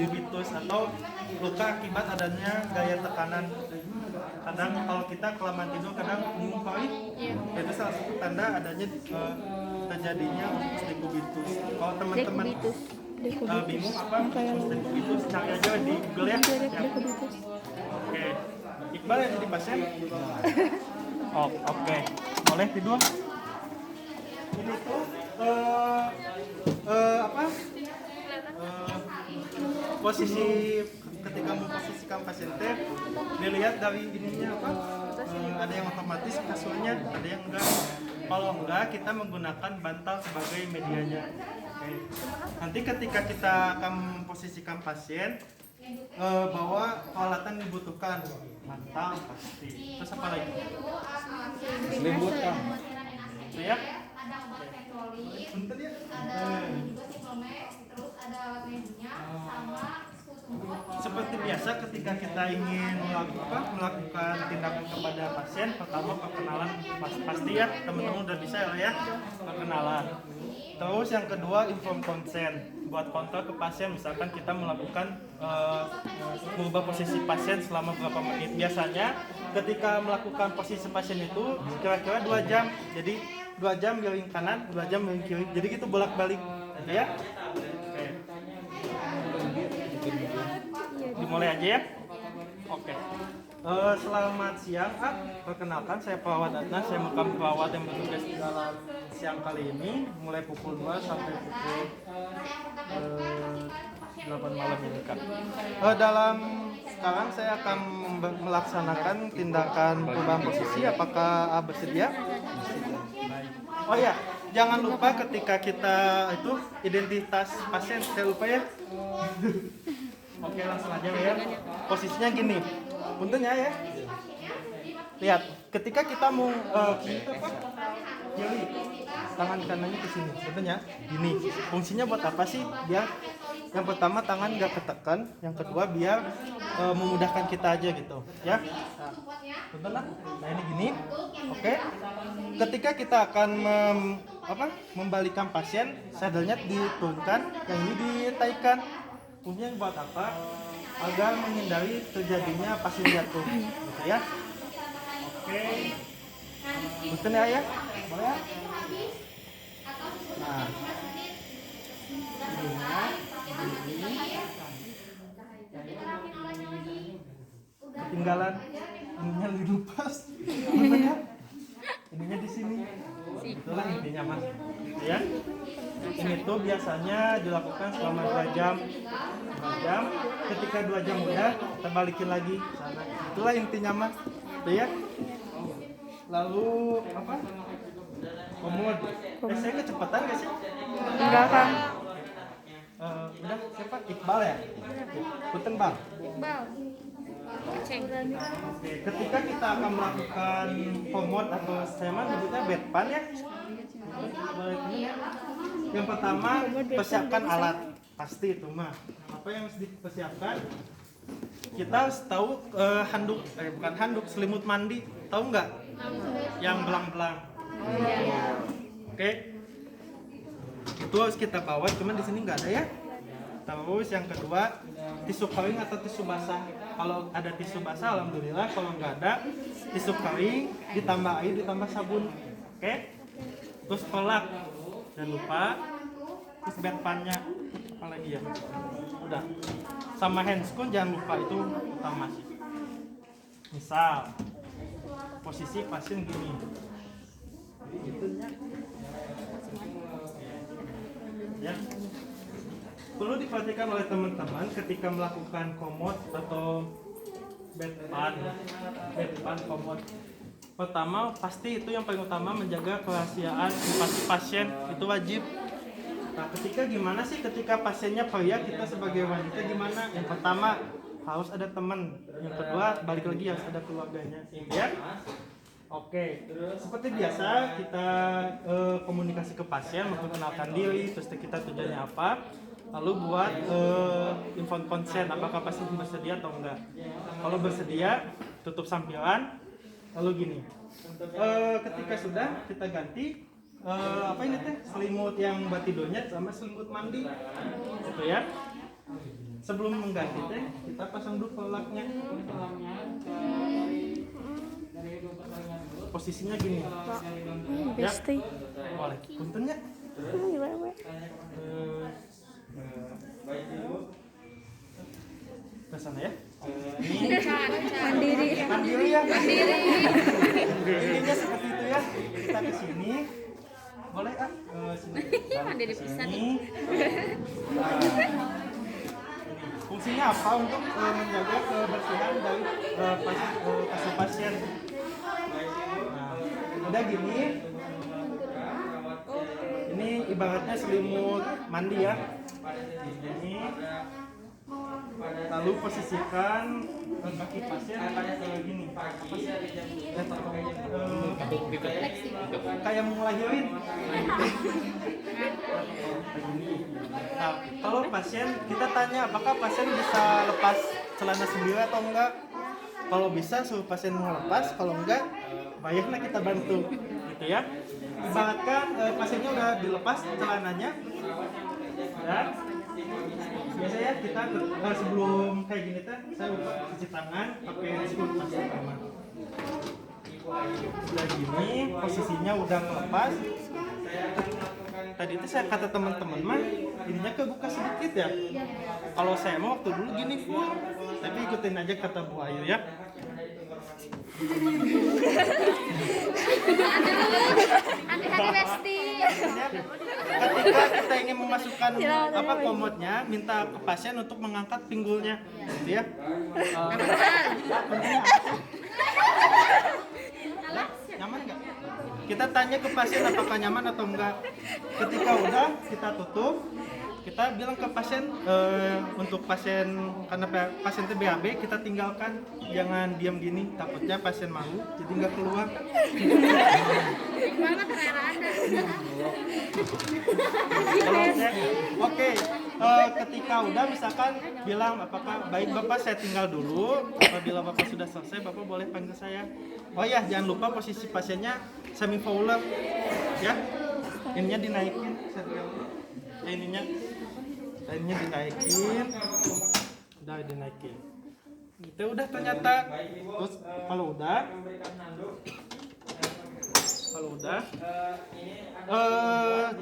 debitus atau luka akibat adanya gaya tekanan. Kadang kalau kita kelamaan tidur kadang bingung kali, itu salah satu tanda adanya terjadinya decubitus. Kalau teman-teman bingung apa decubitus, cari aja di Google ya. Oke, Iqbal yang jadi pasien. Oh, oke. Boleh tidur. Ini tuh apa? Posisi ketika memposisikan pasien teh dilihat dari ininya apa? Ada yang otomatis kasurnya, ada yang enggak. Kalau enggak, kita menggunakan bantal sebagai medianya. Oke. Nanti ketika kita akan memposisikan pasien, bahwa peralatan dibutuhkan bantal pasti. Terus apa lagi? Selimut kan? Ya. Ada obat petrolin, ada juga suplemen, terus ada medinya sama seperti biasa ketika kita ingin melakukan tindakan kepada pasien, pertama perkenalan pasti ya teman-teman udah bisa ya perkenalan. Terus yang kedua inform consent, buat kontrol ke pasien, misalkan kita melakukan mengubah posisi pasien selama berapa menit. Biasanya ketika melakukan posisi pasien itu kira-kira 2 jam, jadi 2 jam miring kanan, 2 jam miring kiri, jadi gitu bolak-balik ya. Dimulai aja ya. Oke. Selamat siang, perkenalkan saya perawat Adnan, saya merupakan perawat yang bertugas dalam siang kali ini mulai pukul 2 sampai pukul 8 malam ini Kak. Dalam sekarang saya akan melaksanakan tindakan perubahan posisi, apakah bersedia? Oh ya, jangan lupa ketika kita itu identitas pasien, saya lupa ya. Oke, langsung aja ya. Posisinya gini. Puntennya ya. Lihat, ketika kita mau jeli, tangan kanannya ke sini. Puntennya gini. Fungsinya buat apa sih? Biar yang pertama tangan nggak ketekan, yang kedua biar memudahkan kita aja gitu, ya. Punten lah. Nah, ini gini. Oke. Ketika kita akan membalikkan pasien, sadelnya diturunkan, yang ini ditaikan. Fungsinya buat apa? Agar menghindari terjadinya pasien jatuh, gitu ya. Oke. Punten ya? Boleh ya? Nah. Ketinggalan ininya dilepas. Punten ya? Ininya di sini. Itulah intinya Mas. Ya. Ini tuh biasanya dilakukan selama 2 jam. 2 jam. Ketika 2 jam udah, kita balikin lagi sana. Itulah intinya Mas. Tuh ya. Lalu apa? Komod. Saya kecepatan gak sih? Enggak kan? Udah siapa? Iqbal ya? Punten Bang. Iqbal. Ceng. Oke, ketika kita akan melakukan komod atau saya mah nyebutnya bedpan ya. Yang pertama, persiapkan alat. Pasti itu mah. Apa yang harus dipersiapkan? Kita harus tahu bukan handuk, selimut mandi. Tahu nggak? Yang belang-belang. Oke. Itu harus kita bawa, cuman di sini nggak ada ya. Terus yang kedua, tisu kering atau tisu basah. Kalau ada tisu basah, alhamdulillah. Kalau nggak ada, tisu kering ditambah air, ditambah sabun. Oke. Terus pelak, jangan lupa. Terus bedpannya, apa lagi ya? Udah. Sama handscoon jangan lupa, itu utama sih. Misal, posisi pasien gini. Ya. Perlu diperhatikan oleh teman-teman ketika melakukan komod atau bedpan komod. Pertama, pasti itu yang paling utama menjaga kerahasiaan privasi pasien, itu wajib. Nah, gimana sih ketika pasiennya pria, kita sebagai wanita gimana? Yang pertama harus ada teman, yang kedua balik lagi harus ada keluarganya, ya. Oke, seperti biasa kita komunikasi ke pasien, memperkenalkan diri, terus kita tujuannya apa, lalu buat inform consent, apakah pasien bersedia atau enggak. Kalau bersedia, tutup sampiran, lalu gini, ketika sudah kita ganti apa ini teh, selimut yang buat tidurnya sama selimut mandi, gitu ya. sebelum mengganti teh kita pasang dulu pelaknya. Posisinya gini. Ya. Besti. Boleh. Puntennya. Ke sana ya. Mandiri. Mandiri ya. Intinya seperti itu ya. Kita ke sini. Boleh sini. Mandiri pisan. Fungsinya apa? Untuk menjaga kebersihan dari pasien. Nah, udah gini. Ini ibaratnya selimut mandi ya. Ini. Lalu posisikan kaki pasien gini. Kayak mau ngelahirin. Nah, kalau pasien kita tanya apakah pasien bisa lepas celana sendiri atau enggak. Kalau bisa suruh pasien melepas, kalau enggak bayarnya kita bantu gitu ya. Ibaratkan pasiennya udah dilepas celananya dan biasanya kita sebelum kayak gini teh saya lupa cuci tangan pakai sabun pertama. Udah gini posisinya udah melepas. Tadi itu saya kata teman-teman mah ininya kebuka sedikit ya. Kalau saya mau waktu dulu gini full, tapi ikutin aja kata Bu Ayu ya. Hati-hati Besti. Ketika kita ingin memasukkan komodnya, minta ke pasien untuk mengangkat pinggulnya, gitu ya. Nyaman nggak? Kita tanya ke pasien apakah nyaman atau enggak. Ketika udah kita tutup, kita bilang ke pasien untuk pasien karena pasien TBAB kita tinggalkan, jangan diam gini, takutnya pasien malu jadi nggak keluar. Oke, ketika udah misalkan bilang apakah baik Bapak saya tinggal dulu, apabila Bapak sudah selesai Bapak boleh panggil saya. Oh ya, jangan lupa posisi pasiennya semi fowler ya, ininya dinaikin, ininya dinaikin, udah dinaikin. Itu udah ternyata. Terus kalau udah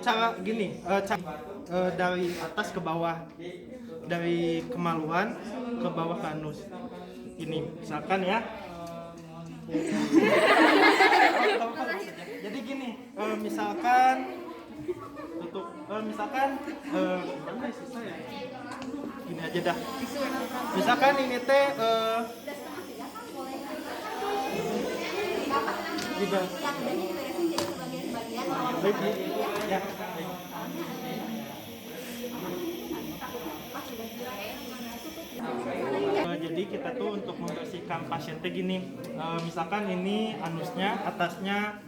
cara gini, dari atas ke bawah, dari kemaluan ke bawah ke anus. Ini misalkan ya. Jadi gini, misalkan tutup, misalkan mana susah ya? Gini aja dah. Misalkan ini teh juga baik ya. Jadi kita tuh untuk membersihkan pasien teh gini, misalkan ini anusnya, atasnya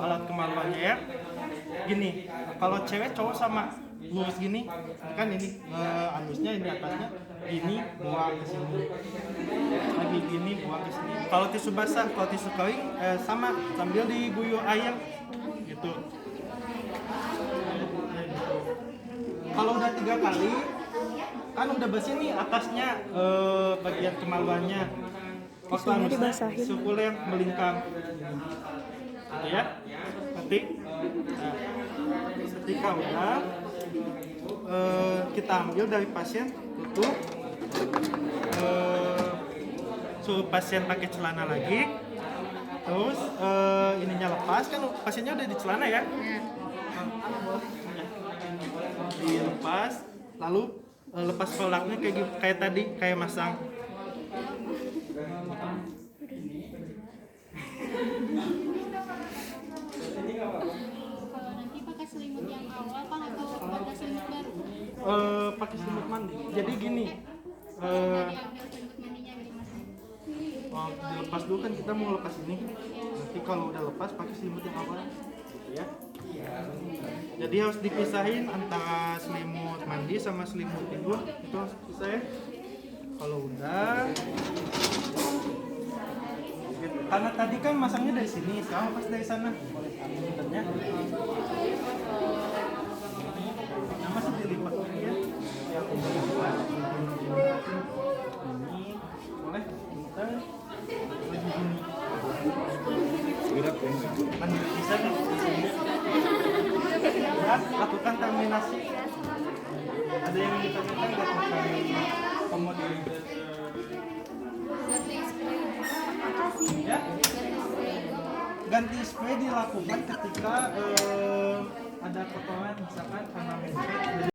alat kemaluannya ya. Gini, kalau cewek cowok sama lurus gini, kan ini anusnya, ini atasnya, gini buang ke sini, lagi gini buang ke sini. Kalau tisu basah, kalau tisu kering sama sambil diguyur air gitu. Kalau udah 3 kali kan udah bersih nih atasnya, bagian kemaluannya, waktu anusnya sukuler melingkar gitu ya. Ketik ketika udah kita ambil dari pasien, tutup, suruh pasien pakai celana lagi, terus ininya lepas, kan pasiennya udah di celana ya, dilepas, lalu lepas pelaknya kayak tadi, kayak masang. Kalau nanti pakai selimut yang awal kan atau pakai selimut baru? Pakai selimut mandi. Jadi gini. Diambil selimut mandinya gitu Mas. Dilepas dulu kan kita mau lepas ini. Nanti kalau udah lepas pakai selimut yang awal. Gitu ya. Jadi harus dipisahin antara selimut mandi sama selimut tidur, itu harus dipisah ya. Kalau udah, karena tadi kan masangnya dari sini, sekarang pas dari sana. Sebenarnya, nah masih dilipat lagi ya. mandiri bisa nih. Ya, lakukan terminasi. Ada yang ditanyakan nggak tentang komod ini? Ya, ganti spray dilakukan ketika ada kotoran misalkan karena mencret.